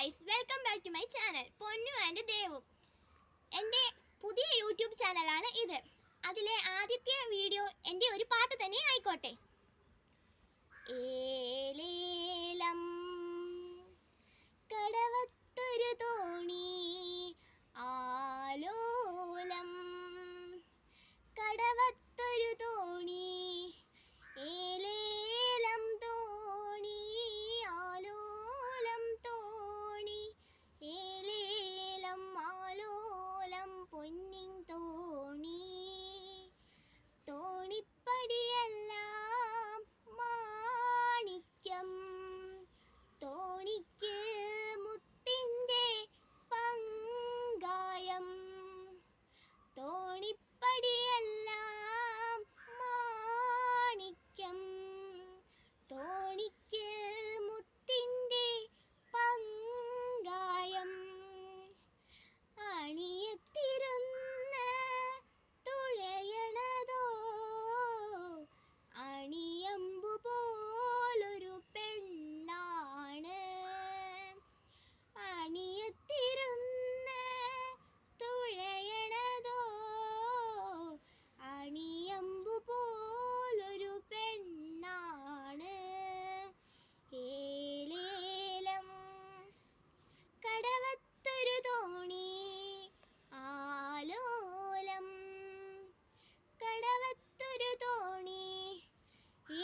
guys, welcome back to my channel Ponnu and Devu. എൻ്റെ പുതിയ YouTube ചാനലാണ് ഇത്. അതിലെ ആദ്യത്തെ വീഡിയോ എൻ്റെ ഒരു പാട്ട് തന്നെ ആയിക്കോട്ടെ. ഏലേലം കടവത്തൊരു തോണി ആലോലം കടവത്തൊരു തോണി ഏലേലം തോണി ആലോലം തോണി ഏലേലം ആലോലം പൊന്നിൻ തോണി തോണിപ്പടിയെല്ലാം മാണിക്യം തോണിക്ക് മുത്തിൻ്റെ പങ്കായം തോണിപ്പടിയെല്ലാം മാണിക്യം തോണിക്ക് മുത്തിൻ്റെ പങ്കായം അണിയത്തിരുന്ന് തുഴയണതോ അണിയമ്പു പോലൊരു പെണ്ണാണ് അണിയത്തിരുന്ന് തുഴയണതോ അണിയമ്പു പോലൊരു പെണ്ണാണ് ഏലേലം കടവത്തൊരു തോണി ആലോലം കടവത്തൊരു തോണി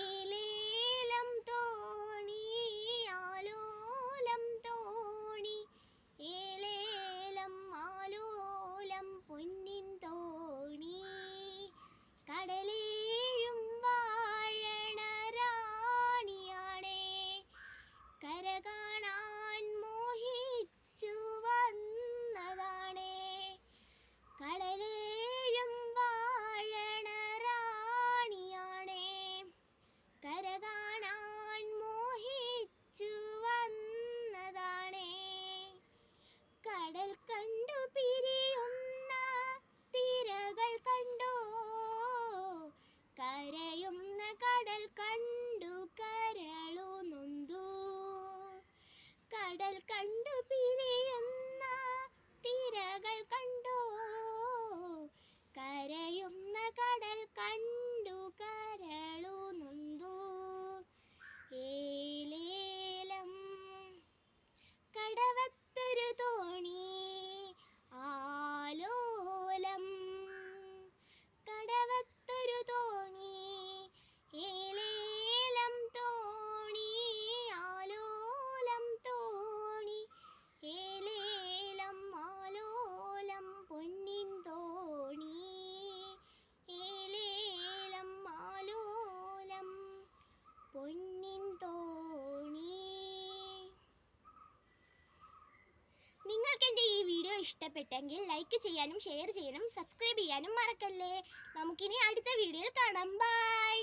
ഏലേലം തോണി ആലോലം തോണി ഏലേലം ആലോലം പൊന്നിൻ തോണി കടലേഴും വാഴണ റാണിയാണേ കര കാണാൻ മോഹിച്ചു വന്നതാണേ കടലേഴും വാഴണ റാണിയാണേ കര കാണാൻ മോഹിച്ചു വന്നതാണേ കടൽ കണ്ടു പിരിയുന്ന തിരകൾ കണ്ടോ കരയുന്ന കടൽ കണ്ടു കരളു നൊന്തു കടൽ കണ്ടു പിരിയുന്ന തിരകൾ കണ്ടോ കരയുന്ന കടൽ കണ്ടു കരളു നൊന്തു ഏലേലം കടവത്തൊരു തോണി ആലോലം കടവത്തൊരു തോണി ഏലേലം തോണി ആലോലം തോണി ഏലേലം ആലോലം പൊന്നിൻ തോണി ഏലേലം ആലോലം പൊന്നിൻ തോണി. നിങ്ങൾക്ക് എൻ്റെ ഈ വീഡിയോ ഇഷ്ടപ്പെട്ടെങ്കിൽ ലൈക്ക് ചെയ്യാനും ഷെയർ ചെയ്യാനും സബ്സ്ക്രൈബ് ചെയ്യാനും മറക്കല്ലേ. നമുക്കിനി അടുത്ത വീഡിയോയിൽ കാണാം. ബൈ.